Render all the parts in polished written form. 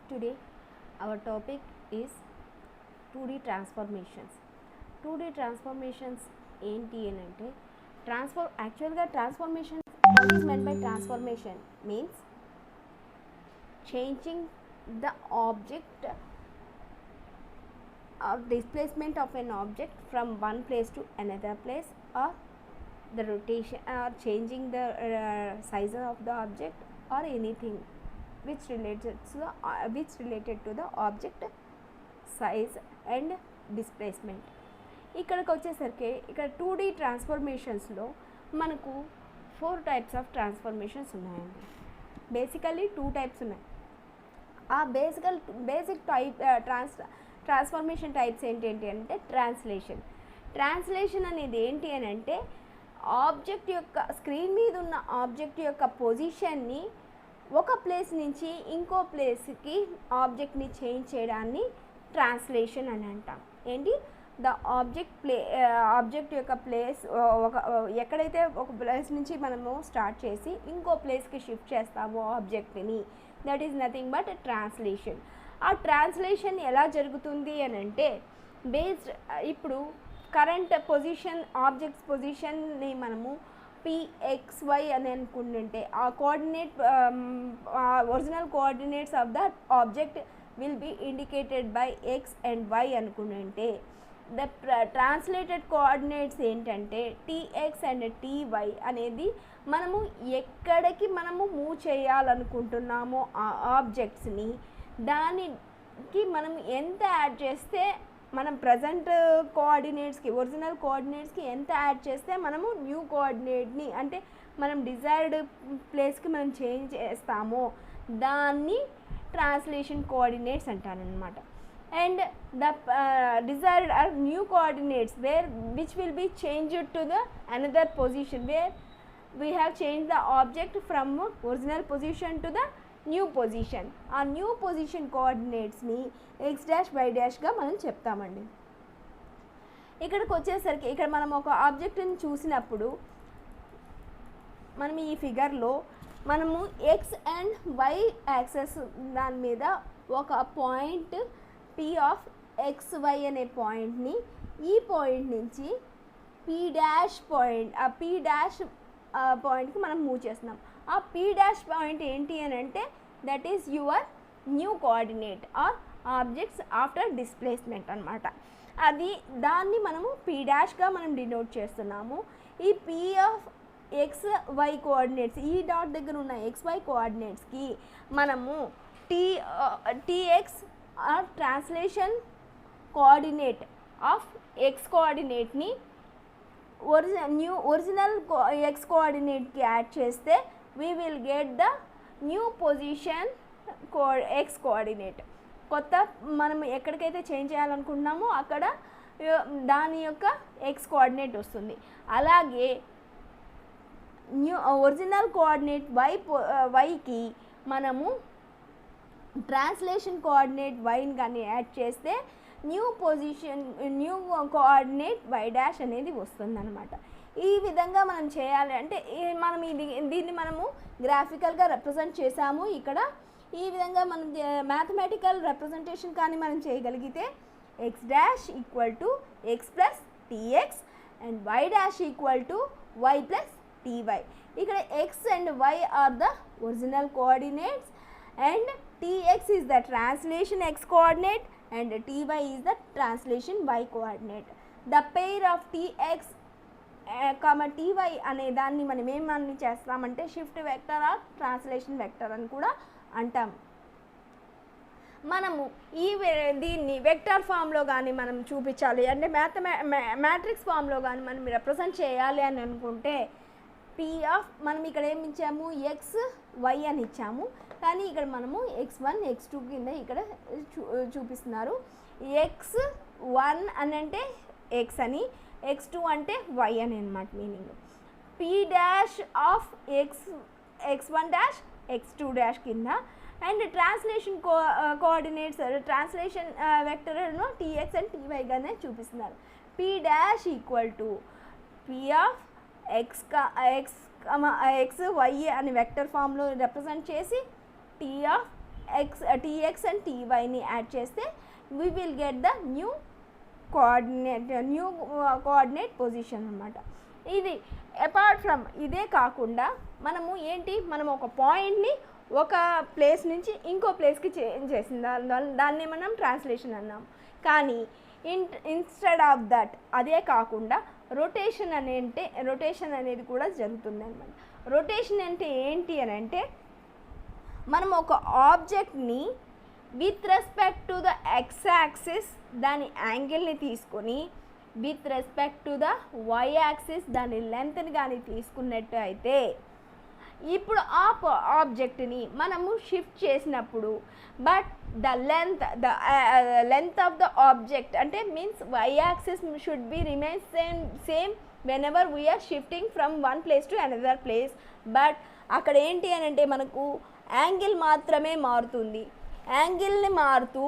Today our topic is 2D transformations. 2D transformations ఏంటి అని అంటే యాక్చువల్గా transformation, what is meant by transformation means changing the object or displacement of an object from one place to another place, or the rotation or changing the size of the object or anything which related to the object size and displacement. ఇక్కడికి వచ్చేసరికి ఇక్కడ 2D ట్రాన్స్ఫర్మేషన్స్లో మనకు 4 types of transformations ఉన్నాయండి. Basically 2 types ఉన్నాయి. ఆ basic type transformation types ఏంటి అంటే translation అనేది ఏంటి అని అంటే ఆబ్జెక్ట్ యొక్క స్క్రీన్ మీద ఉన్న ఆబ్జెక్ట్ యొక్క పొజిషన్ని ఒక ప్లేస్ నుంచి ఇంకో ప్లేస్కి ఆబ్జెక్ట్ని చేంజ్ చేయడాన్ని ట్రాన్స్లేషన్ అని అంటాం. ఏంటి ద ఆబ్జెక్ట్ యొక్క ప్లేస్ ఎక్కడైతే ఒక ప్లేస్ నుంచి మనము స్టార్ట్ చేసి ఇంకో ప్లేస్కి షిఫ్ట్ చేస్తామో ఆబ్జెక్ట్ని, that is nothing but translation. ఆ ట్రాన్స్లేషన్ ఎలా జరుగుతుంది అని అంటే ఇప్పుడు కరెంట్ పొజిషన్ ఆబ్జెక్ట్స్ పొజిషన్ని మనము PXY అని అనుకుంటుంటే ఆ coordinate original coordinates of the object will be indicated by X and Y అనుకుంటుంటే ద ట్రాన్స్లేటెడ్ కోఆర్డినేట్స్ ఏంటంటే TX అండ్ TY అనేది మనము ఎక్కడికి మనము మూవ్ చేయాలనుకుంటున్నామో ఆ ఆబ్జెక్ట్స్ని దానికి మనం ఎంత యాడ్ చేస్తే మనం ప్రజెంట్ కోఆర్డినేట్స్కి ఒరిజినల్ కోఆర్డినేట్స్కి ఎంత యాడ్ చేస్తే మనము న్యూ కోఆర్డినేట్ని అంటే మనం డిజైర్డ్ ప్లేస్కి మనం చేంజ్ చేస్తామో దాన్ని ట్రాన్స్లేషన్ కోఆర్డినేట్స్ అంటారనమాట. And the desired or new coordinates which will be changed to the another position where we have change the object from original position to the new position. ఆ new position కోఆర్డినేట్స్ని X', Y'గా మనం చెప్తామండి. ఇక్కడికి వచ్చేసరికి ఇక్కడ మనం ఒక ఆబ్జెక్ట్ని చూసినప్పుడు మనం ఈ ఫిగర్లో మనము X అండ్ Y యాక్సెస్ దాని మీద ఒక పాయింట్ P(XY) అనే పాయింట్ని ఈ పాయింట్ నుంచి P' పాయింట్కి మనం మూవ్ చేస్తున్నాం. ఆ P' పాయింట్ ఏంటి అని అంటే that is your new coordinate or objects after displacement అనమాట. దాన్ని మనము P'గా మనం డినోట్ చేస్తున్నాము. ఈ P(XY) కోఆర్డినేట్స్ ఈ డాట్ దగ్గర ఉన్న XY కోఆర్డినేట్స్కి మనము TX or translation coordinate of X కోఆర్డినేట్ని ఒరిజినల్ X కోఆర్డినేట్కి యాడ్ చేస్తే we will get the new position X coordinate. కొత్త మనం ఎక్కడికైతే చేంజ్ చేయాలనుకుంటున్నామో అక్కడ దాని యొక్క X కోఆర్డినేట్ వస్తుంది. అలాగే ఒరిజినల్ కోఆర్డినేట్ Yకి మనము ట్రాన్స్లేషన్ కోఆర్డినేట్ Yని కానీ యాడ్ చేస్తే న్యూ కోఆర్డినేట్ Y' అనేది వస్తుందన్నమాట. ఈ విధంగా మనం చేయాలి అంటే మనం దీన్ని మనము గ్రాఫికల్గా రిప్రజెంట్ చేసాము. ఇక్కడ ఈ విధంగా మనం మ్యాథమెటికల్ రిప్రజెంటేషన్ కానీ మనం చేయగలిగితే X' = X + TX and Y' = Y + TY. ఇక్కడ X and Y are the original coordinates and TX is the translation X coordinate and TY is the translation Y coordinate. The pair of TX, TY అనే దాన్ని మనం ఏమని చేస్తామంటే shift vector or translation vector అని కూడా అంటాం. మనము దీన్ని వెక్టర్ ఫామ్లో కానీ మనం చూపించాలి అంటే మ్యాట్రిక్స్ ఫామ్లో కానీ మనం రిప్రజెంట్ చేయాలి అని అనుకుంటే మనం ఇక్కడ ఏమి ఇచ్చాము XY అని ఇచ్చాము, కానీ ఇక్కడ మనము X1 X2 కింద ఇక్కడ చూపిస్తున్నారు. X1 అని అంటే X అని, X2 అంటే Y అని అనమాట మీనింగ్. P'(X1' X2' కింద అండ్ ట్రాన్స్లేషన్ కోఆర్డినేట్స్ ట్రాన్స్లేషన్ వెక్టర్ను TX అండ్ TYగానే చూపిస్తున్నారు. P' = P(X, Y) అని వెక్టర్ ఫామ్లో రిప్రజెంట్ చేసి T(X, tx అండ్ tyని యాడ్ చేస్తే we will get the new coordinate position అన్నమాట. ఇది అపార్ట్ ఫ్రమ్ ఇదే కాకుండా మనము ఏంటి, మనం ఒక పాయింట్ని ఒక ప్లేస్ నుంచి ఇంకో ప్లేస్కి చేంజ్ చేసింది, దాన్ని మనం ట్రాన్స్లేషన్ అన్నాం. కానీ ఇన్స్టెడ్ ఆఫ్ దట్ అదే కాకుండా రొటేషన్ అనేది కూడా జరుగుతుంది అన్నమాట. రొటేషన్ అంటే ఏంటి అని అంటే, మనం ఒక ఆబ్జెక్ట్ని with respect to the X axis దాని యాంగిల్ని తీసుకొని with respect to the why axis దాని లెంత్ని కానీ తీసుకున్నట్టు అయితే, ఇప్పుడు ఆ ఆబ్జెక్ట్ని మనము షిఫ్ట్ చేసినప్పుడు but the length of the object అంటే means Y axis should be remains same whenever we are shifting from one place to another place. But అక్కడ ఏంటి అని అంటే మనకు యాంగిల్ మాత్రమే మారుతుంది. యాంగిల్ని మారుతూ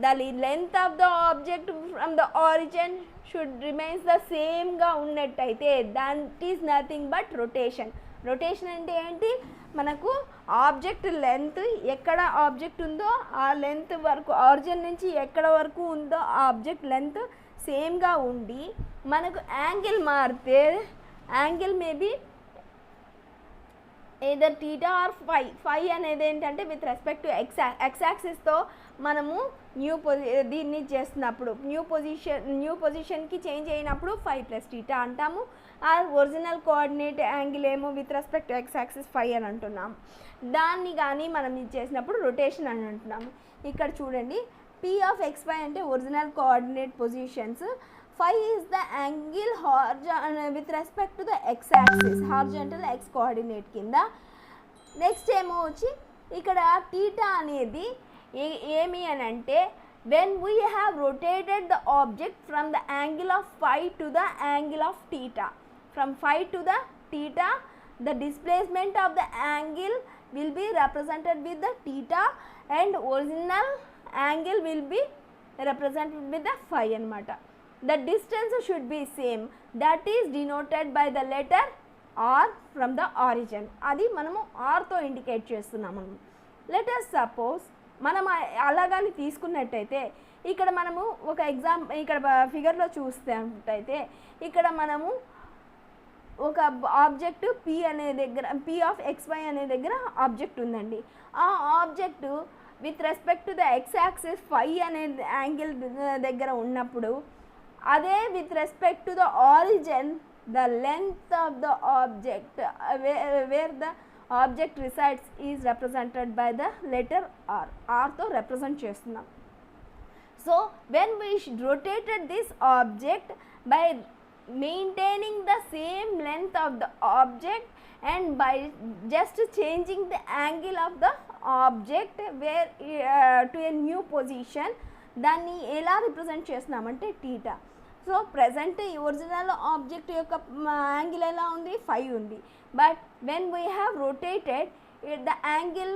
the length of the object from the origin should remains the సేమ్గా ఉన్నట్టయితే that is nothing but rotation. Rotation అంటే ఏంటి, మనకు ఆబ్జెక్ట్ లెంత్ ఎక్కడ ఆబ్జెక్ట్ ఉందో ఆ లెంత్ వరకు, ఆరిజిన్ నుంచి ఎక్కడ వరకు ఉందో ఆ ఆబ్జెక్ట్ లెంత్ సేమ్గా ఉండి మనకు యాంగిల్ మారితే angle maybe either theta or phi అనేది ఏంటంటే విత్ రెస్పెక్ట్ టు ఎక్స్ యాక్సిస్తో మనము దీన్ని చేస్తున్నప్పుడు న్యూ పొజిషన్కి చేంజ్ అయినప్పుడు 5 + θ అంటాము. ఆ ఒరిజినల్ కోఆర్డినేట్ యాంగిల్ ఏమో with respect to X axis 5 అని అంటున్నాము. దాన్ని కానీ మనం ఇది చేసినప్పుడు రొటేషన్ అని అంటున్నాము. ఇక్కడ చూడండి, P of xy అంటే original coordinate positions, 5 is the angle with respect to the x axis, horizontal x coordinate కింద. నెక్స్ట్ ఏమో వచ్చి ఇక్కడ టీటా అనేది ఏమి అని అంటే, when we have rotated the object from the angle of phi to the angle of theta, from phi to the theta, the displacement of the angle will be represented with the theta and original angle will be represented with the phi అన్నమాట. The distance should be same, that is denoted by the letter R from the origin. అది మనము R తో indicate చేస్తున్నాము. Let us suppose మనం అలాగని తీసుకున్నట్టయితే ఇక్కడ మనము ఒక ఇక్కడ ఫిగర్లో చూస్తున్నట్టయితే ఇక్కడ మనము ఒక ఆబ్జెక్ట్ P అనే దగ్గర P of xy అనే దగ్గర ఆబ్జెక్ట్ ఉందండి. ఆ object with respect to the X axis 5 అనే యాంగిల్ దగ్గర ఉన్నప్పుడు, అదే with respect to the origin the length of the object where the object resides is represented by the letter R. ఆర్తో represent చేస్తున్నాం. So when we rotated this object by maintaining the same length of the object and by just changing the angle of the object where to a new position, దాన్ని ఎలా represent చేస్తున్నామంటే theta. So present ఈ original object యొక్క angle ఎలా ఉంది, 5 ఉంది. But when we have rotated the angle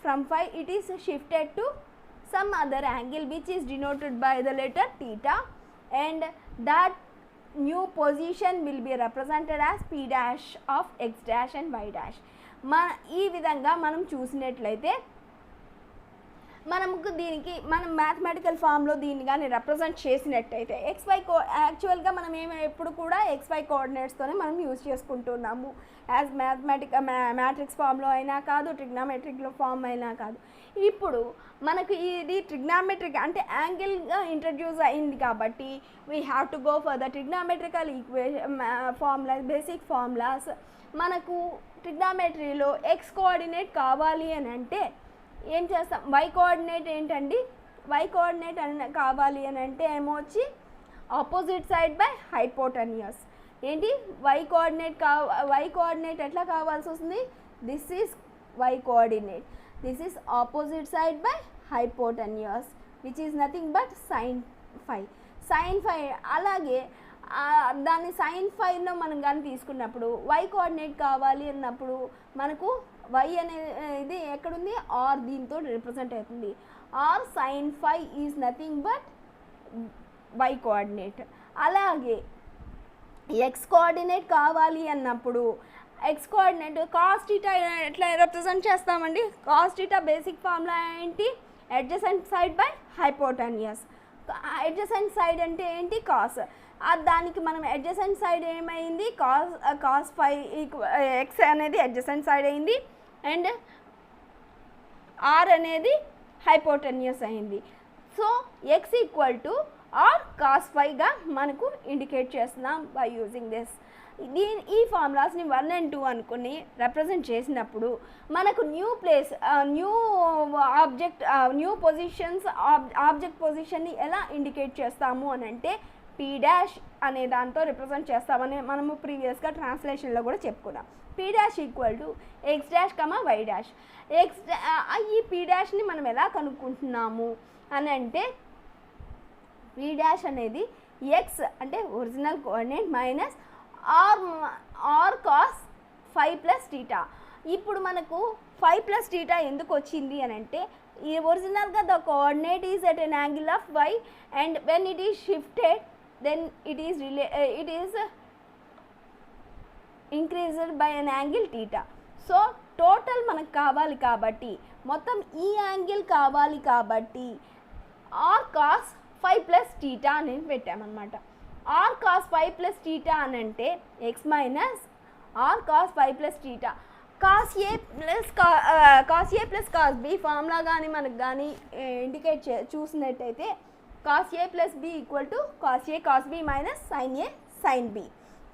from 5 it is shifted to some other angle which is denoted by the letter theta, and that new position will be represented as P dash of x dash and y dash. ఈ విధంగా మనం చూసినట్లయితే మనకు దీనికి మనం mathematical ఫామ్లో దీన్ని కానీ రిప్రజెంట్ చేసినట్టయితే యాక్చువల్గా మనం ఎప్పుడు కూడా XY కోఆర్డినేట్స్తోనే మనం యూజ్ చేసుకుంటున్నాము. యాజ్ మ్యాట్రిక్స్ ఫామ్లో అయినా కాదు, ట్రిగ్నామెట్రిక్లో ఫామ్ అయినా కాదు. ఇప్పుడు మనకు ఇది ట్రిగ్నామెట్రిక్ అంటే యాంగిల్గా ఇంట్రడ్యూస్ అయింది కాబట్టి we have to go for the trigonometrical formulas, basic formulas. మనకు ట్రిగ్నామెట్రీలో ఎక్స్ కోఆర్డినేట్ కావాలి అని అంటే ఏం చేస్తాం, వై కోఆర్డినేట్ ఏంటండి, వై కోఆర్డినేట్ కావాలి అని అంటే ఏమో వచ్చి ఆపోజిట్ సైడ్ బై హైపోటెన్యూస్. ఏంటి వై కోఆర్డినేట్ ఎట్లా కావాల్సి వస్తుంది, this is Y coordinate, this is opposite side by hypotenuse which is nothing but sin phi. అలాగే దాన్ని sin phiలో మనం కానీ తీసుకున్నప్పుడు వై కోఆర్డినేట్ కావాలి అన్నప్పుడు మనకు వై అనేది ఎక్కడుంది, ఆర్ దీంతో రిప్రజెంట్ అవుతుంది. R sin phi is nothing but Y coordinate. అలాగే ఎక్స్ కోఆర్డినేట్ కావాలి అన్నప్పుడు ఎక్స్ కోఆర్డినేట్ కాస్ టీటా ఎట్లా రిప్రజెంట్ చేస్తామండి? కాస్ టీటా బేసిక్ ఫార్ములా ఏంటి? Adjacent side by hypotenuse. Adjacent side అంటే ఏంటి? కాస్. దానికి మనం అడ్జసెంట్ సైడ్ ఏమైంది? కాస్ 5 ఎక్స్ అనేది అడ్జసెంట్ సైడ్ అయింది అండ్ ఆర్ అనేది హైపోటెన్యూస్ అయింది. So X equal to R cos 5గా మనకు ఇండికేట్ చేస్తున్నాం బై యూజింగ్ దిస్. ఈ ఫార్ములాస్ని 1 and 2 అనుకుని రిప్రజెంట్ చేసినప్పుడు మనకు new place, new object, new positions, object పొజిషన్ని ఎలా ఇండికేట్ చేస్తాము అని అంటే పీ డాష్ అనే దాంతో రిప్రజెంట్ చేస్తామని మనము ప్రీవియస్గా ట్రాన్స్లేషన్లో కూడా చెప్పుకున్నాం. P dash equal to X dash comma Y dash. ఈ పీ డాష్ని మనం ఎలా కనుక్కుంటున్నాము అని అంటే పీ డాష్ అనేది ఎక్స్ అంటే original coordinate minus R cos 5 plus theta. ఇప్పుడు మనకు 5 ప్లస్ టీటా ఎందుకు వచ్చింది అని అంటే ఈ ఒరిజినల్గా the coordinate is at an angle of Y and when it is shifted then it is increased by an angle theta. So total మనకు కావాలి కాబట్టి, మొత్తం ఈ యాంగిల్ కావాలి కాబట్టి ఆర్ కాస్ 5 ప్లస్ టీటా అనేది పెట్టామన్నమాట. ఆర్ కాస్ 5 ప్లస్ టీటా అని అంటే X minus R cos 5 plus theta. Cos A plus cos B formula కానీ మనకు కానీ ఇండికేట్ చూసినట్టయితే cos A plus B equal to cos A cos B minus sine A sine B.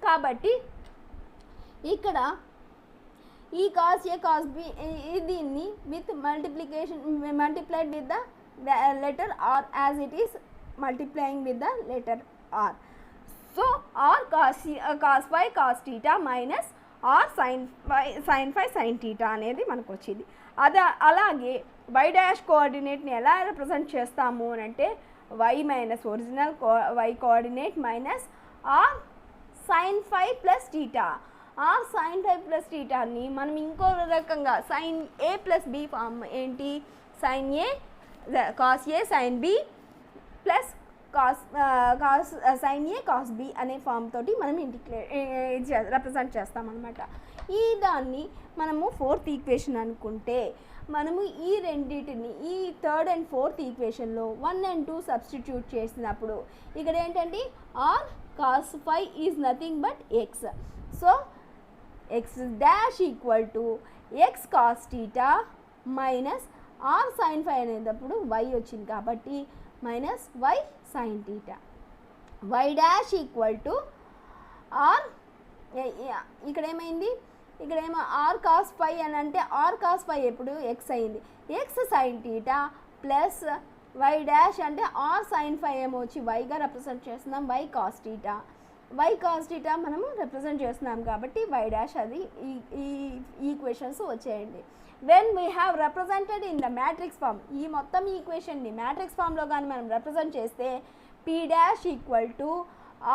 కాబట్టి ఇక్కడ ఈ cos A cos B దీన్ని with multiplied with the letter R as it is multiplying with the letter R. So R cos 5 cos theta minus R sine 5 sine theta అనేది మనకు వచ్చింది. అలాగే why dash కోఆర్డినేట్ని ఎలా represent చేస్తాము అని అంటే Y minus original Y coordinate minus R sine 5 plus theta. R sine 5 plus టీటాని మనం ఇంకో రకంగా sine A plus B form ఏంటి? Sine A cos A sine B plus cos sine A cos B అనే form తోటి మనం represent చేస్తామన్నమాట. ఈ దాన్ని మనము 4th ఈక్వేషన్ అనుకుంటే మనము ఈ రెండింటిని ఈ 3rd and 4th ఈక్వేషన్లో 1 and 2 substitute చేసినప్పుడు ఇక్కడ ఏంటంటే R cos 5 is nothing but X. So X dash equal to X cos theta minus R sine 5 అనేటప్పుడు వై వచ్చింది కాబట్టి minus Y sine theta. Y dash equal to R ఇక్కడ ఏమైంది? ఇక్కడ ఏమో ఆర్ కాస్ 5 అని అంటే ఆర్ కాస్ 5 ఎప్పుడు ఎక్స్ అయింది. X sine theta plus Y dash అంటే ఆర్ సైన్ 5 ఏమో వచ్చి వైగా రిప్రజెంట్ చేస్తున్నాం Y cos theta. Y cos theta మనము రిప్రజెంట్ చేస్తున్నాం కాబట్టి వై డాష్ అది ఈ ఈక్వేషన్స్ వచ్చేయండి. When we have represented in the matrix form, ఈ మొత్తం ఈక్వేషన్ని మ్యాట్రిక్స్ ఫామ్లో కానీ మనం రిప్రజెంట్ చేస్తే P dash equal to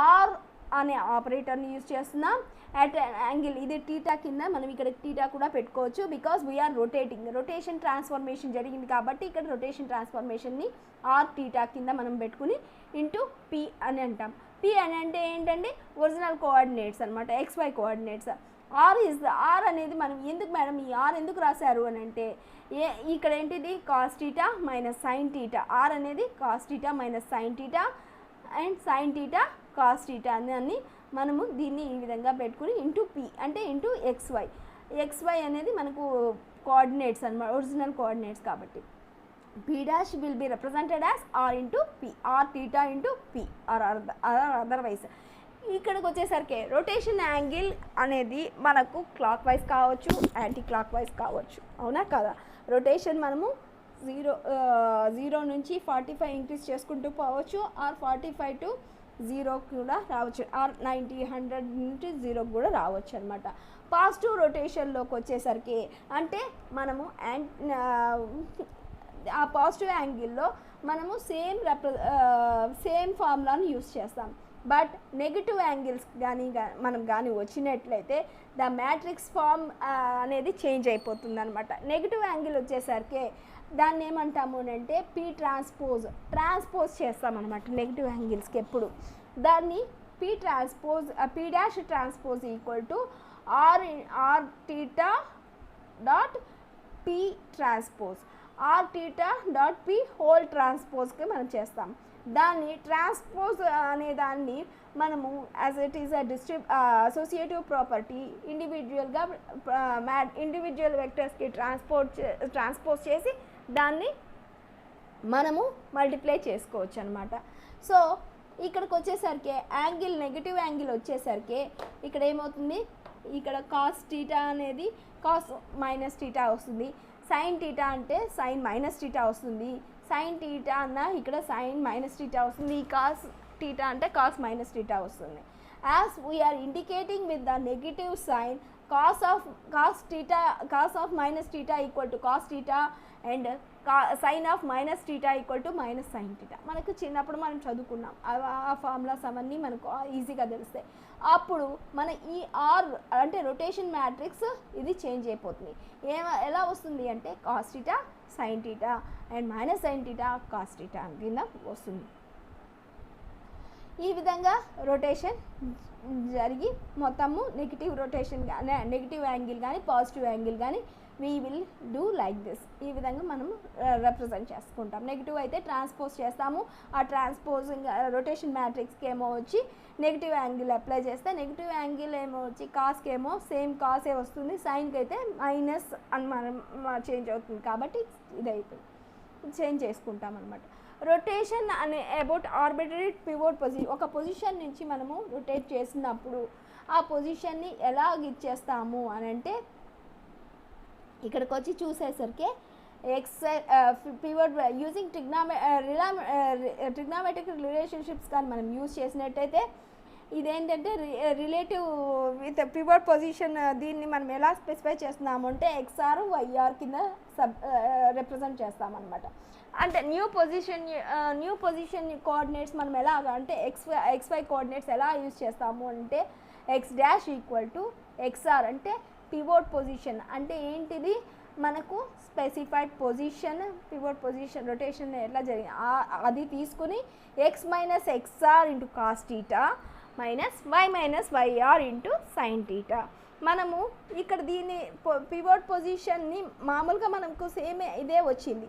R అనే ఆపరేటర్ని యూజ్ చేస్తున్నాం అట్ యాంగిల్. ఇది టీటా కింద మనం ఇక్కడ టీటా కూడా పెట్టుకోవచ్చు because we are rotating. Rotation transformation జరిగింది కాబట్టి ఇక్కడ రొటేషన్ ట్రాన్స్ఫర్మేషన్ని ఆర్ టీటా కింద మనం పెట్టుకుని ఇంటూ పి అని అంటాం. పి అని అంటే ఏంటంటే ఒరిజినల్ కోఆర్డినేట్స్ అనమాట, XY కోఆర్డినేట్స్. ఆర్ అనేది మనం ఎందుకు మేడం ఈ ఆర్ ఎందుకు రాశారు అని అంటే ఇక్కడ ఏంటిది cos theta minus sine theta. R అనేది cos theta minus sine theta and sine theta cos theta అని మనము దీన్ని ఈ విధంగా పెట్టుకుని ఇంటూ పి అంటే ఇంటూ XY అనేది మనకు కోఆర్డినేట్స్ అనమాట, ఒరిజినల్ కోఆర్డినేట్స్ కాబట్టి P dash will be represented as R into P, R theta into P R otherwise. ఇక్కడికి వచ్చేసరికి రొటేషన్ యాంగిల్ అనేది మనకు క్లాక్ వైజ్ కావచ్చు, యాంటీ క్లాక్ వైజ్ కావచ్చు, అవునా కదా? రొటేషన్ మనము 0 నుంచి 45 ఇంక్రీజ్ చేసుకుంటూ పోవచ్చు, ఆర్ 45 to 0 కూడా రావచ్చు, ఆర్ 90 100 నుంచి 0 కూడా రావచ్చు అనమాట. పాజిటివ్ రొటేషన్లోకి వచ్చేసరికి అంటే మనము ఆ పాజిటివ్ యాంగిల్లో మనము సేమ్ ఫార్ములాను యూస్ చేస్తాం. బట్ నెగిటివ్ యాంగిల్స్ మనం కానీ వచ్చినట్లయితే ద మ్యాట్రిక్స్ ఫామ్ అనేది చేంజ్ అయిపోతుంది అనమాట. నెగిటివ్ యాంగిల్ వచ్చేసరికి దాన్ని ఏమంటాము అంటే పీ ట్రాన్స్పోజ్ చేస్తామన్నమాట నెగిటివ్ యాంగిల్స్కి ఎప్పుడు. దాన్ని P dash transpose equal to R theta dot P transpose, R theta dot P whole ట్రాన్స్పోజ్కి మనం చేస్తాం. దాన్ని ట్రాన్స్పోజ్ అనే దాన్ని మనము as it is associative property ఇండివిజువల్గా ఇండివిజువల్ వెక్టర్స్కి ట్రాన్స్పోజ్ చేసి దాన్ని మనము మల్టిప్లై చేసుకోవచ్చు అనమాట. సో ఇక్కడికి వచ్చేసరికి యాంగిల్, నెగిటివ్ యాంగిల్ వచ్చేసరికి ఇక్కడ ఏమవుతుంది, ఇక్కడ కాస్ టీటా అనేది కాస్ మైనస్ టీటా వస్తుంది, సైన్ టీటా అంటే సైన్ మైనస్ టీటా వస్తుంది, సైన్ టీటా అన్న ఇక్కడ సైన్ మైనస్ టీటా వస్తుంది, కాస్ టీటా అంటే కాస్ మైనస్ టీటా వస్తుంది. As we are indicating with the negative sign, cos of minus theta equal to cos theta and sine of minus theta equal to minus sine theta. మనకు చిన్నప్పుడు మనం చదువుకున్నాం, ఆ formulas అవన్నీ మనకు ఈజీగా తెలుస్తాయి. అప్పుడు మన ఈ ఆర్ అంటే రొటేషన్ మ్యాట్రిక్స్ ఇది చేంజ్ అయిపోతుంది. ఎలా వస్తుంది అంటే cos theta sign theta and minus sine theta cos theta కింద వస్తుంది. ఈ విధంగా రొటేషన్ జరిగి మొత్తము నెగిటివ్ రొటేషన్ కానీ నెగిటివ్ యాంగిల్ కానీ పాజిటివ్ యాంగిల్ కానీ we will do like this. ఈ విధంగా మనము రిప్రజెంట్ చేసుకుంటాం. నెగిటివ్ అయితే ట్రాన్స్పోజ్ చేస్తాము, ఆ ట్రాన్స్పోజింగ్ రొటేషన్ మ్యాట్రిక్స్కి ఏమో వచ్చి నెగిటివ్ యాంగిల్ అప్లై చేస్తే నెగిటివ్ యాంగిల్ ఏమో వచ్చి కాస్కి ఏమో సేమ్ కాసే వస్తుంది, సైన్కి అయితే మైనస్ అని మనం చేంజ్ అవుతుంది కాబట్టి ఇదైతుంది, చేంజ్ చేసుకుంటాం అనమాట. రొటేషన్ అనే అబౌట్ ఆర్బిటరీ పివోట్ పొజిషన్, ఒక పొజిషన్ నుంచి మనము రొటేట్ చేసినప్పుడు ఆ పొజిషన్ని ఎలా ఇచ్చేస్తాము అని అంటే ఇక్కడికి వచ్చి చూసేసరికి పివోట్ యూజింగ్ ట్రిగ్నామెట్రిక్ రిలేషన్షిప్స్ కానీ మనం యూజ్ చేసినట్టయితే ఇదేంటంటే రిలేటివ్ విత్ పివోట్ పొజిషన్, దీన్ని మనం ఎలా స్పెసిఫై చేస్తున్నాము అంటే ఎక్స్ఆర్ వైఆర్ కింద రిప్రజెంట్ చేస్తామన్నమాట. అంటే న్యూ పొజిషన్ కోఆర్డినేట్స్ మనం ఎలా అంటే ఎక్స్వై కోఆర్డినేట్స్ ఎలా యూజ్ చేస్తాము అంటే X dash equal to XR అంటే పివోట్ పొజిషన్ అంటే ఏంటిది, మనకు specified position pivot position rotation ఎట్లా జరిగింది అది తీసుకుని X minus XR into cos theta minus Y minus YR into sine theta. మనము ఇక్కడ దీన్ని పివోట్ పొజిషన్ని మామూలుగా మనకు సేమ్ ఇదే వచ్చింది,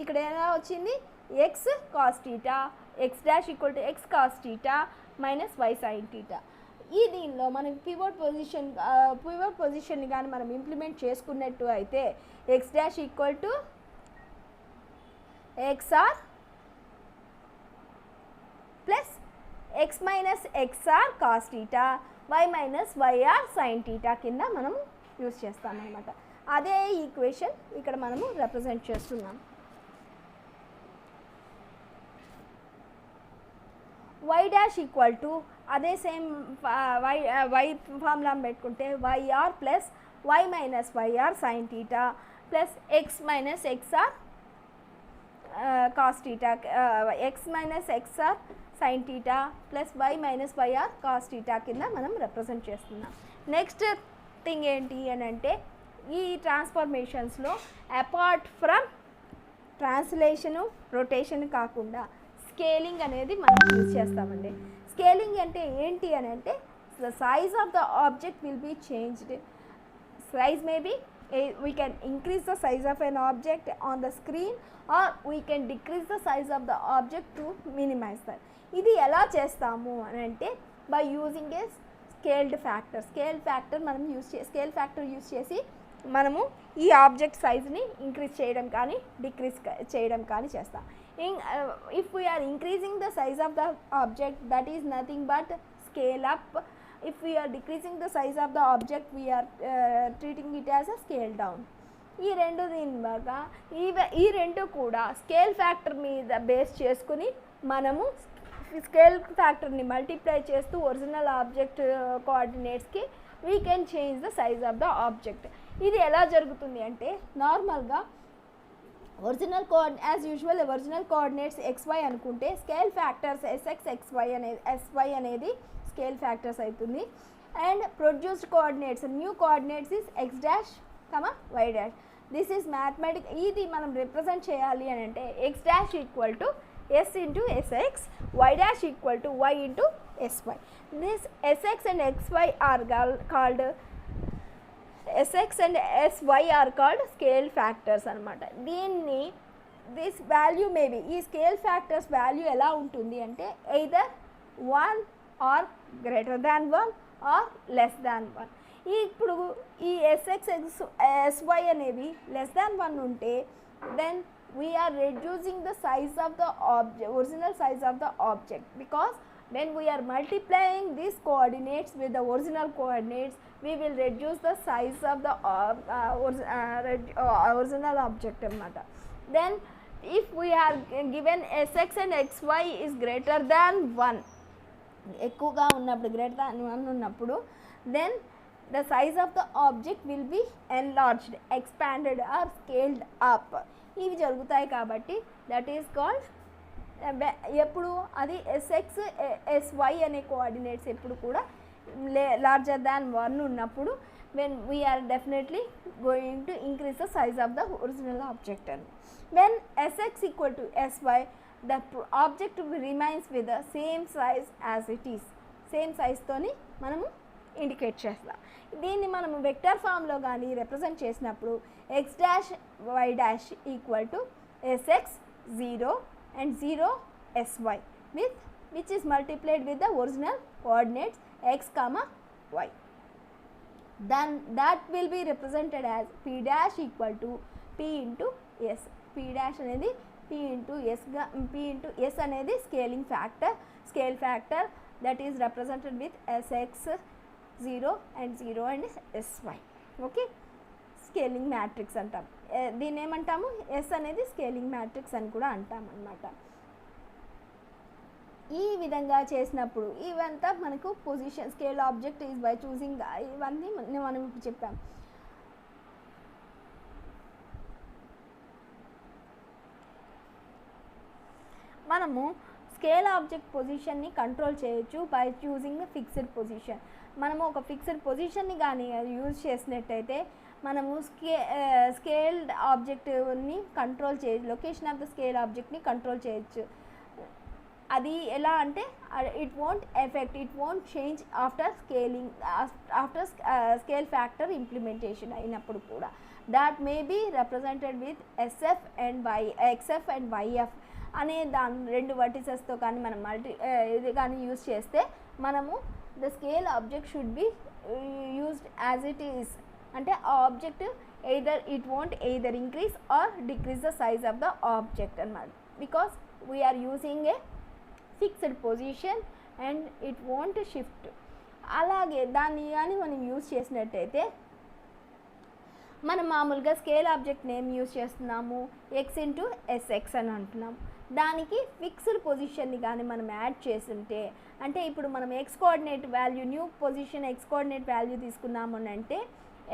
ఇక్కడ ఎలా వచ్చింది X cos theta X dash equal to X cos theta minus Y sine theta. ఈ దీనిలో మనం పివోట్ పొజిషన్ని కానీ మనం ఇంప్లిమెంట్ చేసుకున్నట్టు అయితే X dash equal to XR plus X minus XR cos theta Y minus YR sine theta కింద మనం use చేస్తామన్నమాట. అదే ఈక్వేషన్ ఇక్కడ మనము రిప్రజెంట్ చేస్తున్నాం. వై డాష్ ఈక్వల్ టు అదే సేమ్ వై ఫార్ములా పెట్టుకుంటే YR plus Y minus YR sine theta plus X minus XR cos theta X minus XR sine theta plus Y minus YR cos theta కింద మనం represent చేస్తున్నాం. Next thing ఏంటి అని అంటే ఈ ట్రాన్స్ఫర్మేషన్స్లో అపార్ట్ ఫ్రమ్ ట్రాన్స్లేషను రొటేషన్ కాకుండా scaling అనేది మనం యూజ్ చేస్తామండి. స్కేలింగ్ అంటే ఏంటి అని అంటే the size of the object will be changed. Size may be we can increase the size of an object on the screen or we can decrease the size of the object to minimize that. ఇది ఎలా చేస్తాము అని అంటే by using a scaled factor. Scale factor use చేసి మనము ఈ object సైజ్ని increase చేయడం కానీ డిక్రీజ్ చేయడం కానీ చేస్తాం. If we are increasing the size of the object that is nothing but scale up. If we are decreasing the size of the object, we are treating it as a scale down. ఈ రెండు దీనిలాగా ఈ రెండు కూడా scale factor మీద base చేసుకుని మనము scale ఫ్యాక్టర్ని multiply చేస్తూ ఒరిజినల్ ఆబ్జెక్ట్ కోఆర్డినేట్స్కి we can change the size of the object. ఇది ఎలా జరుగుతుంది అంటే నార్మల్గా as usual original coordinates XY అనుకుంటే స్కేల్ ఫ్యాక్టర్స్ SX SY అనేది స్కేల్ ఫ్యాక్టర్స్ అవుతుంది. And produced coordinates new coordinates is X dash Y dash. This is mathematic. ఇది మనం రిప్రజెంట్ చేయాలి అని అంటే X dash equal to S into SX, Y dash equal to Y into SY. This SX and XY are called SX and SY are called scale factors అనమాట. దీన్ని this value maybe ఈ scale factors value ఎలా ఉంటుంది అంటే either 1 or greater than 1 or less than 1. ఇప్పుడు ఈ SX SY అనేవి less than 1 ఉంటే then we are reducing the size of the object, original size of the object, because when we are multiplying these coordinates with the original coordinates, we will reduce the size of the original object anamata. Then if we are given sx and xy is greater than 1, ఎక్కువగా ఉన్నప్పుడు greater than 1 ఉన్నప్పుడు then the size of the object will be enlarged, expanded or scaled up. ఇవి జరుగుతాయి కాబట్టి that is called ఎప్పుడు అది SX SY అనే coordinates ఎప్పుడు కూడా లార్జర్ దాన్ 1 ఉన్నప్పుడు when we are definitely going to increase the size of the original object. And when sx equal to sy, the object remains with the same size as it is. Same సైజ్తోని మనము indicate చేస్తాం. దీన్ని మనము vector ఫామ్లో కానీ represent చేసినప్పుడు x dash y dash equal to sx 0 and 0 sy with which is multiplied with the original coordinates x comma y. Then that will be represented as p dash equal to p into s. p dash అనేది p into s గా p into s అనేది scaling factor, scale factor that is represented with sx 0 and 0 and sy. Okay, scaling matrix అంటాం. దీన్ని ఏమంటాము, yes అనేది scaling matrix అని కూడా అంటాం అన్నమాట. ఈ విధంగా చేసినప్పుడు ఇవంతా మనకు position scale object is by choosing, ఇవన్నీ మనం ఇప్పుడు చెప్పాం. మనము స్కేల్ ఆబ్జెక్ట్ పొజిషన్ని కంట్రోల్ చేయొచ్చు బై చూసింగ్ ఫిక్స్డ్ పొజిషన్. మనము ఒక ఫిక్స్డ్ పొజిషన్ని కానీ యూజ్ చేసినట్టయితే మనము స్కేల్డ్ ఆబ్జెక్ట్ని కంట్రోల్ చేయొచ్చు, లొకేషన్ ఆఫ్ ద స్కేల్ ఆబ్జెక్ట్ని కంట్రోల్ చేయొచ్చు. అది ఎలా అంటే it won't effect, it won't change after scaling, after scale factor implementation అయినప్పుడు కూడా. That may be represented with SF and Y, XF and YF అనే దాని రెండు వర్టిసెస్తో కానీ మనం ఇది కానీ యూజ్ చేస్తే మనము the scale object should be used as it is. అంటే ఆ object either it won't either increase or decrease the size of the object అన్నమాట, because we are using a fixed position and it won't shift. అలాగే దాన్ని కానీ మనం use చేసినట్టయితే మనం మామూలుగా స్కేల్ ఆబ్జెక్ట్ నేమ్ యూజ్ చేస్తున్నాము, ఎక్స్ ఇంటూ ఎస్ఎక్స్ అని అంటున్నాము. దానికి ఫిక్స్డ్ పొజిషన్ని కానీ మనం యాడ్ చేస్తుంటే, అంటే ఇప్పుడు మనం X coordinate value, new position X coordinate value తీసుకున్నాము అని అంటే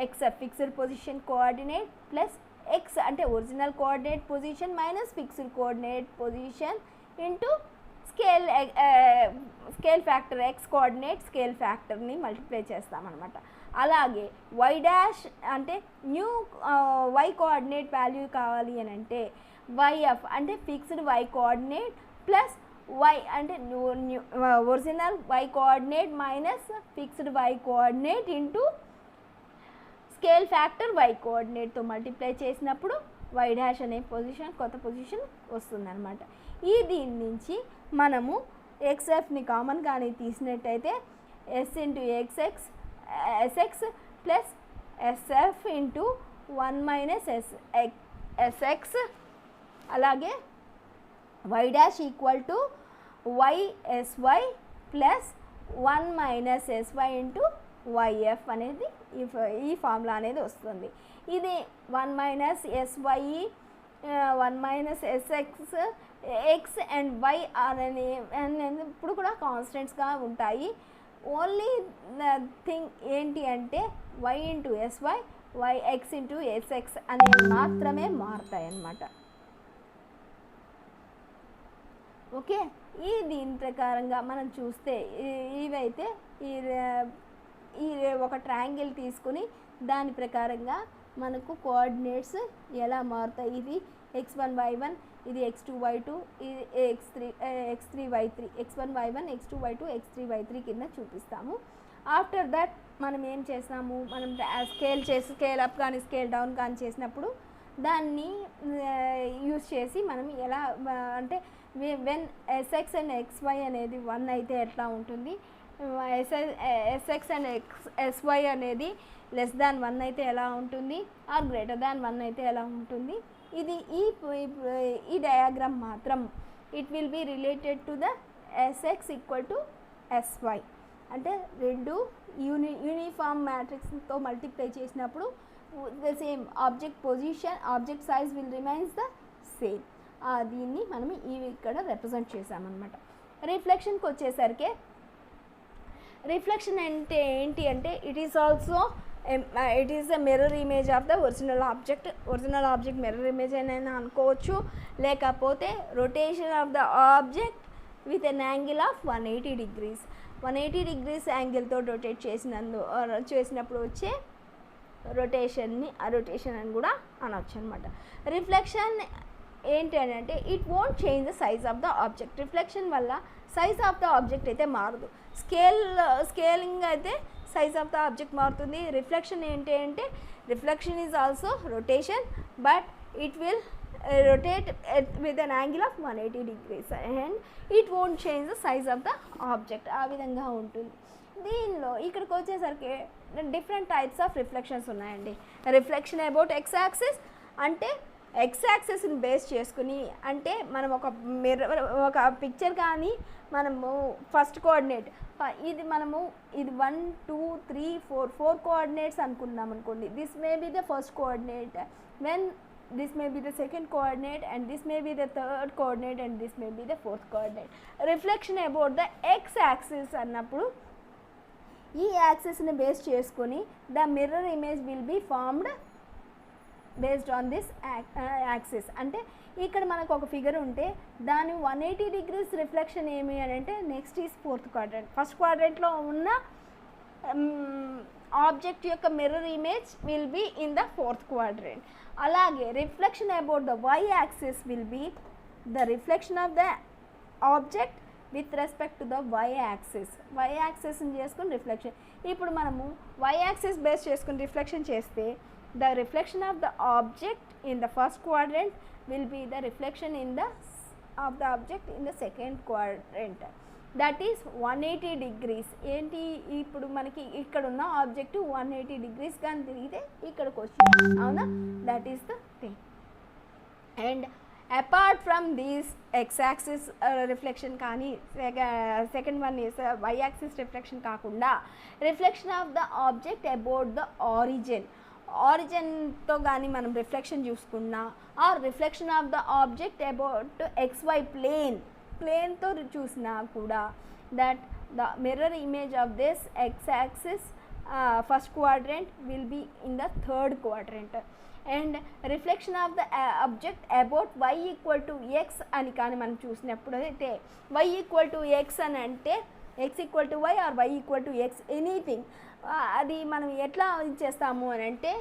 X fixed position coordinate plus X అంటే original coordinate position minus fixed coordinate position into scale factor X coordinate scale ఫ్యాక్టర్ని మల్టిప్లై చేస్తామన్నమాట. అలాగే వై డాష్ అంటే న్యూ వై కోఆర్డినేట్ వాల్యూ కావాలి అని అంటే వైఎఫ్ అంటే fixed Y coordinate plus Y అంటే original Y coordinate minus fixed Y coordinate into scale factor Y కోఆర్డినేట్తో మల్టిప్లై చేసినప్పుడు వై డాష్ అనే పొజిషన్ కొత్త పొజిషన్ వస్తుందన్నమాట. దీని నుంచి మనము ఎక్స్ఎఫ్ని కామన్ కానీ తీసినట్టయితే s into x x s x plus s f into 1 minus s x. అలాగే why dash equal to y s y plus 1 minus s y into y f అనేది ఈ ఫార్ములా అనేది వస్తుంది. ఇది 1 minus s y 1 minus s x x and y అనేది ఇప్పుడు కూడా కాన్స్టెంట్స్గా ఉంటాయి. ఓన్లీ థింగ్ ఏంటి అంటే y into s y y x into s x అనేవి మాత్రమే మారుతాయి అన్నమాట. ఓకే, దీని ప్రకారంగా మనం చూస్తే ఇవైతే ఈ ఒక ట్రయాంగిల్ తీసుకుని దాని ప్రకారంగా మనకు కోఆర్డినేట్స్ ఎలా మారుతాయి. ఇది x1 y1, ఇది x2 y2, ఇది x3 y3, x1 y1 x2 y2 x3 y3 కింద చూపిస్తాము. ఆఫ్టర్ దట్ మనం ఏం చేస్తాము, మనం స్కేల్ అప్ కానీ స్కేల్ డౌన్ కానీ చేసినప్పుడు దాన్ని యూస్ చేసి మనం ఎలా అంటే వెన్ ఎస్ఎక్స్ అండ్ ఎక్స్వై అనేది 1 అయితే ఎట్లా ఉంటుంది, ఎస్ఎక్స్ అండ్ ఎస్వై అనేది <1 అయితే ఎలా ఉంటుంది, ఆర్ <1 అయితే ఎలా ఉంటుంది. ఇది ఈ డయాగ్రామ్ మాత్రం it will be related to the SX equal to SY. అంటే రెండు యూనిఫామ్ మ్యాట్రిక్స్తో మల్టిప్లై చేసినప్పుడు the same object position, object size will remains the same. దీన్ని మనం ఇక్కడ రిప్రజెంట్ చేసామన్నమాట. రిఫ్లెక్షన్కి వచ్చేసరికి రిఫ్లెక్షన్ అంటే ఏంటి అంటే it is the mirror image of the original object mirror image అయినా అనుకోవచ్చు, లేకపోతే rotation of the object with an angle of 180 degrees. 180 degrees యాంగిల్తో రొటేట్ చేసినప్పుడు వచ్చే రొటేషన్ అని కూడా అనవచ్చు అనమాట. రిఫ్లెక్షన్ ఏంటి అని అంటే it won't change the size of the object. Reflection వల్ల సైజ్ ఆఫ్ ద ఆబ్జెక్ట్ అయితే మారదు, స్కేలింగ్ అయితే సైజ్ ఆఫ్ ద ఆబ్జెక్ట్ మారుతుంది. రిఫ్లెక్షన్ ఏంటి అంటే reflection is also rotation, but it will rotate with an angle of 180 degrees and it won't change the size of the object. ఆ విధంగా ఉంటుంది. దీనిలో ఇక్కడికి వచ్చేసరికి డిఫరెంట్ టైప్స్ ఆఫ్ రిఫ్లెక్షన్స్ ఉన్నాయండి. రిఫ్లెక్షన్ అబౌట్ ఎక్స్ యాక్సిస్ అంటే ఎక్స్ యాక్సిస్ని బేస్ చేసుకుని, అంటే మనం ఒక పిక్చర్ కానీ మనము ఫస్ట్ కోఆర్డినేట్ ఇది 1 2 3 4 కోఆర్డినేట్స్ అనుకున్నాం అనుకోండి. This may be the first coordinate, when this may be the second coordinate and this may be the third coordinate and this may be the fourth coordinate. Reflection about the x axis అన్నప్పుడు ఈ axis ని base చేసుకొని the mirror image will be formed based on this axis. అంటే ఇక్కడ మనకు ఒక figure ఉంటే దాని 180 degrees రిఫ్లెక్షన్ ఏమి అని అంటే next is fourth quadrant. First క్వాడ్రంట్లో ఉన్న ఆబ్జెక్ట్ యొక్క mirror image will be in the fourth quadrant. అలాగే reflection about the why axis will be the reflection of the object with respect to the why axis. Y యాక్సిస్ని చేసుకుని reflection. ఇప్పుడు మనము y axis base చేసుకుని reflection చేస్తే the reflection of the object in the first quadrant will be the reflection of the object in the second quadrant. That is 180 degrees. ఏంటి ఇప్పుడు మనకి ఇక్కడ ఉన్న ఆబ్జెక్ట్ 180 degrees కానీ తిరిగితే ఇక్కడికి వచ్చింది, అవునా? That is the thing. And apart from these x axis reflection కానీ second one is y axis reflection కాకుండా reflection of the object about the ఆరిజిన్తో కానీ మనం రిఫ్లెక్షన్ చూసుకున్నా, or reflection of the object about XY ప్లేన్తో చూసినా కూడా that the mirror image of this x axis first quadrant will be in the third quadrant. And reflection of the object about y equal to X అని కానీ మనం చూసినప్పుడు అయితే y equal to X అని అంటే x equal to y or y equal to X anything. అది మనం ఎట్లా చేస్తాము అని అంటే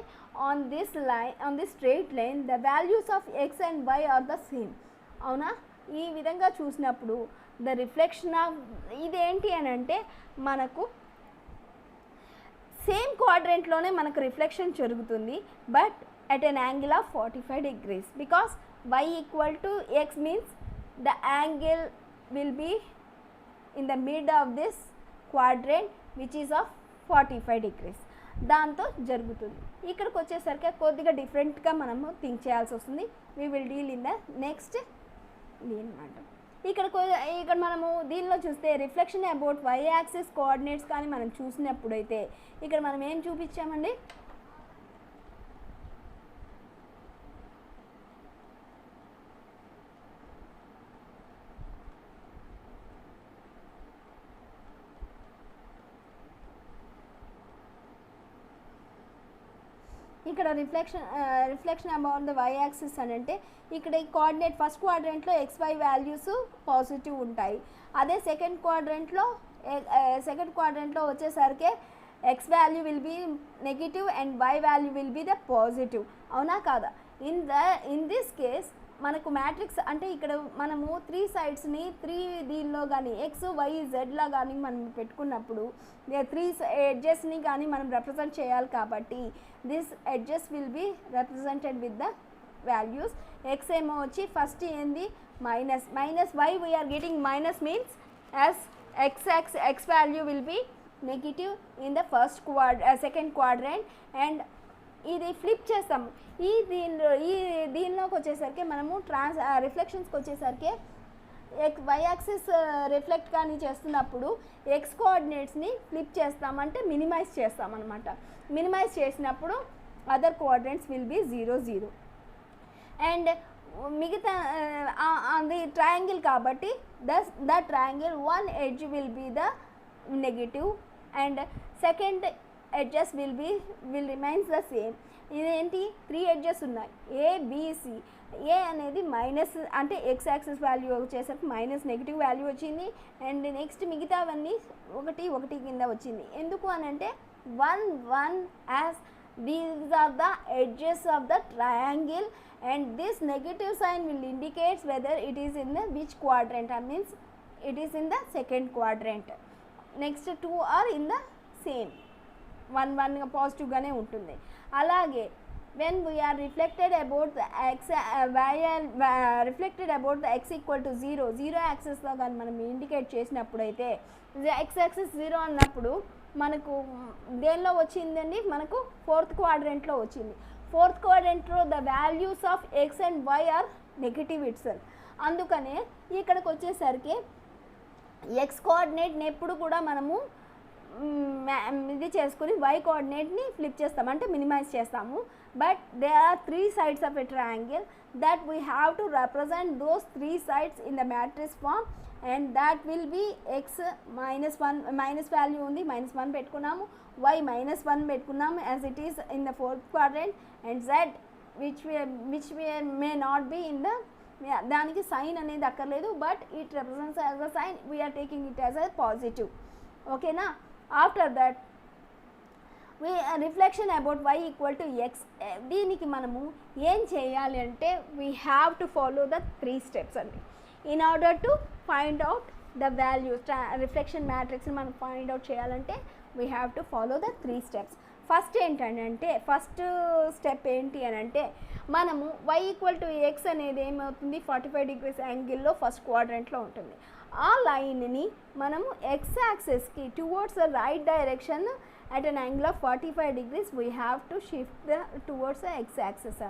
on this straight line the values of x and y are the same, అవునా? ఈ విధంగా చూసినప్పుడు ద రిఫ్లెక్షన్ ఆఫ్ ఇదేంటి అని అంటే మనకు సేమ్ క్వాడ్రంట్లోనే మనకు రిఫ్లెక్షన్ జరుగుతుంది, but at an angle of 45 degrees because y equal to X means the angle will be in the mid of this quadrant which is of 45 degrees. దాంతో జరుగుతుంది. ఇక్కడికి వచ్చేసరికి కొద్దిగా డిఫరెంట్గా మనము థింక్ చేయాల్సి వస్తుంది. We will deal in the next అనమాట. ఇక్కడ మనము దీనిలో చూస్తే reflection about y axis coordinates కానీ మనం చూసినప్పుడైతే ఇక్కడ మనం ఏం చూపించామండి, ఇక్కడ reflection about the why axis అని అంటే ఇక్కడ ఈ కోఆర్డినేట్ ఫస్ట్ క్వాడ్రంట్లో XY వాల్యూస్ పాజిటివ్ ఉంటాయి. అదే సెకండ్ క్వాడ్రంట్లో వచ్చేసరికి x value will be negative and y value will be the positive, అవునా కాదా? ఇన్ దిస్ కేస్ మనకు మ్యాట్రిక్స్ అంటే ఇక్కడ మనము 3 సైడ్స్ని 3 దీనిలో కానీ ఎక్స్ వై జెడ్లా కానీ మనం పెట్టుకున్నప్పుడు 3 ఎడ్జెస్ని కానీ మనం రిప్రజెంట్ చేయాలి కాబట్టి this edges will be represented with the values. X ఏమో వచ్చి ఫస్ట్ ఏంది minus Y we are getting minus means as X value will be negative in the second quadrant. And ఇది ఫ్లిప్ చేస్తాము. దీనిలోకి వచ్చేసరికి మనము రిఫ్లెక్షన్స్కి వచ్చేసరికి వై యాక్సిస్ రిఫ్లెక్ట్ కానీ చేస్తున్నప్పుడు ఎక్స్ కోఆర్డినేట్స్ని ఫ్లిప్ చేస్తాం, అంటే మినిమైజ్ చేస్తాం అనమాట. మినిమైజ్ చేసినప్పుడు other coordinates will be 0 0. And మిగతా అది ట్రయాంగిల్ కాబట్టి the triangle one edge will be the negative and second edges will remains the same. ఇదేంటి 3 ఎడ్జెస్ ఉన్నాయి ఏబిసి. ఏ అనేది మైనస్ అంటే ఎక్స్ యాక్సిస్ వాల్యూ వచ్చేసరికి మైనస్ నెగిటివ్ వాల్యూ వచ్చింది. అండ్ నెక్స్ట్ మిగతావన్నీ 1 1 కింద వచ్చింది. ఎందుకు అని అంటే 1 1 as these are the edges of the triangle and this negative sign will indicate whether it is in the which quadrant. That means it is in the second quadrant. Next 2 are in the same 1 1 positive గానే ఉంటుంది. అలాగే when we are reflected about the x reflected about the x equal to 0 axis లో కానీ మనం indicate చేసినప్పుడు అయితే x axis 0 అన్నప్పుడు మనకు దేనిలో వచ్చిందండి, మనకు 4th క్వాడ్రంట్లో వచ్చింది. 4th క్వాడ్రంట్లో the values of x and y are negative itself. అందుకనే ఇక్కడికి వచ్చేసరికి ఎక్స్ కోఆర్డినేట్ని ఎప్పుడు కూడా మనము ఇది చేసుకుని వై కోఆర్డినేట్ని ఫ్లిప్ చేస్తాము, అంటే మినిమైజ్ చేస్తాము. But they are 3 sides of a triangle that we have to represent those 3 sides in the matrix form. And that will be X -1 minus value ఉంది -1 పెట్టుకున్నాము, y -1 పెట్టుకున్నాము as it is in the 4th quadrant. And z which may not be in the దానికి sign అనేది అక్కర్లేదు, but it represents as a sign, we are taking it as a positive. ఓకేనా. After that reflection about y equal to x. దీనికి మనము ఏం చేయాలి అంటే we have to follow the 3 steps అండి. In order to find out the values reflection మ్యాట్రిక్స్ని మనం find out చేయాలంటే we have to follow the 3 steps. First ఏంటంటే ఫస్ట్ స్టెప్ ఏంటి అని అంటే మనము y ఈక్వల్ టు ఎక్స్ అనేది ఏమవుతుంది 45 degrees యాంగిల్లో ఫస్ట్ క్వాడ్రంట్లో ఉంటుంది. ఆ లైన్ని మనము ఎక్స్ యాక్సిస్కి towards the right direction at an angle of 45 degrees we have to shift towards the X axis.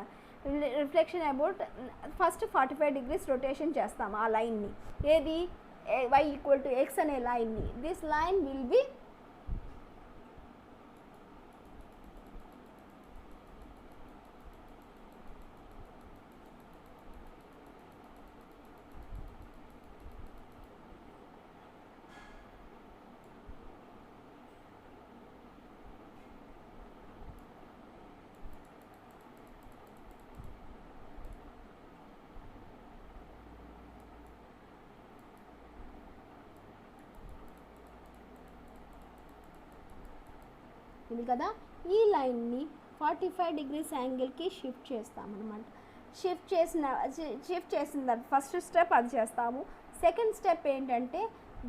Reflection about first 45 degrees rotation చేస్తాము ఆ లైన్ని, ఏది y ఈక్వల్ టు ఎక్స్ అనే లైన్ని. దిస్ లైన్ విల్ బి ఇది కదా, ఈ లైన్ని 45 degrees యాంగిల్కి షిఫ్ట్ చేస్తామన్నమాట. షిఫ్ట్ చేసిన తర్వాత ఫస్ట్ స్టెప్ అది చేస్తాము. సెకండ్ స్టెప్ ఏంటంటే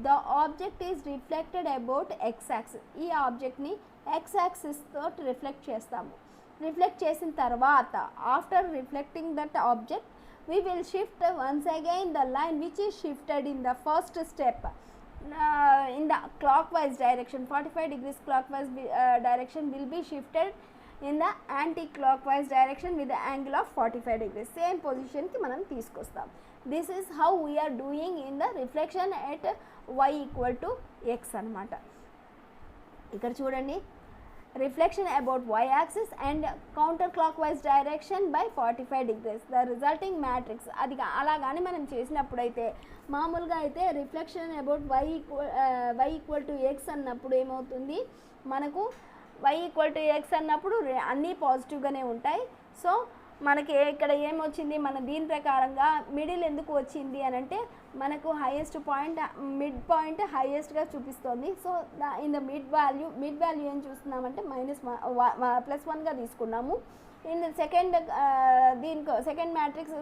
the object is reflected about X axis. ఈ ఆబ్జెక్ట్ని ఎక్స్ యాక్సిస్తో రిఫ్లెక్ట్ చేస్తాము. రిఫ్లెక్ట్ చేసిన తర్వాత after reflecting that object we will shift once again the line which is shifted in the first step in the clockwise direction. 45 degrees clockwise direction will be shifted in the anti-clockwise direction with the angle of 45 degrees. Same position ki manam teeskostam. This is how we are doing in the reflection at y equal to x anamata. ఇక్కడ చూడండి, reflection about y axis and counter clockwise direction by 45 degrees. The resulting matrix అది అలాగానే మనం చేసినప్పుడైతే మామూలుగా అయితే reflection about y equal to X అన్నప్పుడు ఏమవుతుంది, మనకు y equal to X అన్నప్పుడు అన్నీ పాజిటివ్గానే ఉంటాయి. సో మనకి ఇక్కడ ఏమొచ్చింది, మన దీని ప్రకారంగా మిడిల్ ఎందుకు వచ్చింది అని అంటే మనకు హైయెస్ట్ పాయింట్ మిడ్ పాయింట్ హైయెస్ట్గా చూపిస్తుంది. So in the mid value ఏం చూస్తున్నామంటే -1 +1గా తీసుకున్నాము. in the second దీనికి second matrix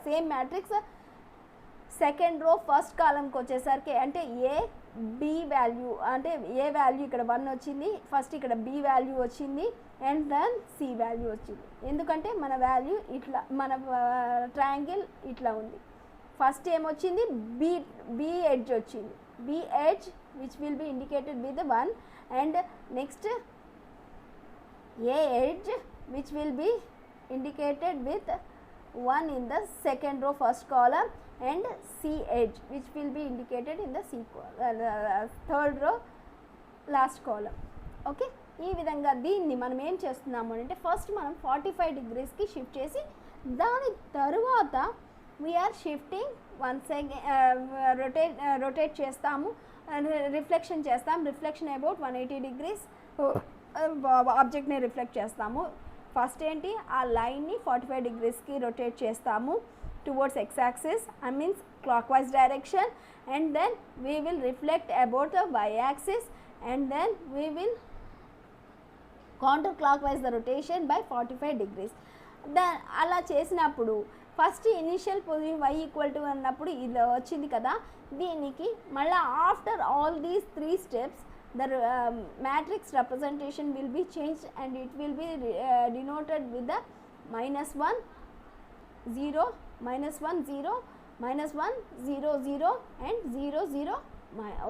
same matrix second row first కాలంకి వచ్చేసరికి అంటే ఏ బి వాల్యూ అంటే ఏ వాల్యూ ఇక్కడ 1 వచ్చింది, ఫస్ట్ ఇక్కడ బి వాల్యూ వచ్చింది అండ్ దెన్ సి వాల్యూ వచ్చింది. ఎందుకంటే మన వాల్యూ ఇట్లా మన ట్రయాంగిల్ ఇట్లా ఉంది. ఫస్ట్ ఏమొచ్చింది బి ఎడ్జ్ వచ్చింది, B edge which will be indicated with 1 and next A edge which will be indicated with 1 in the second row first column and C edge which will be indicated in the third row last column. Okay, ఈ విధంగా దీన్ని మనం ఏం చేస్తున్నాము అంటే first మనం 45 degreesకి shift చేసి దాని తరువాత వీఆర్ షిఫ్టింగ్ వన్స్ రొటేట్ చేస్తాము, రిఫ్లెక్షన్ చేస్తాం. రిఫ్లెక్షన్ అబౌట్ 180 degrees ఆబ్జెక్ట్ని రిఫ్లెక్ట్ చేస్తాము. ఫస్ట్ ఏంటి ఆ లైన్ని 45 degreesకి రొటేట్ చేస్తాము towards X axis, I means clockwise direction, and then we will reflect about the why axis and then we will counter clockwise the rotation by 45 degrees. అలా చేసినప్పుడు first initial position y equal to అన్నప్పుడు ఇది వచ్చింది కదా, దీనికి మళ్ళీ after all these 3 steps the matrix representation will be changed and it will be denoted with the -1 0 -1 0 -1 0 0 and 0 0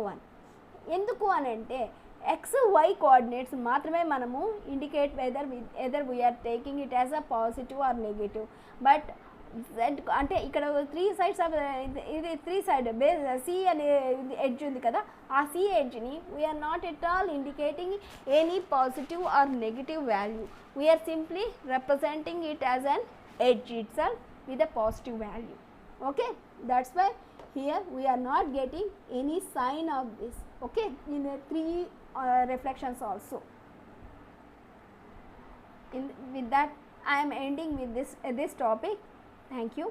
1. ఎందుకు అని అంటే XY కోఆర్డినేట్స్ మాత్రమే మనము indicate whether we're taking it as a positive or negative. But Z అంటే ఇక్కడ 3 sides of ఇది 3 side base c అనే edge ఉంది కదా, ఆ సి ఎడ్జ్ని we're not at all indicating any positive or negative value, we're simply representing it as an edge itself with a positive value. Okay, that's why here we are not getting any sign of this. Okay, in the 3 reflections also. With that I am ending with this topic. Thank you.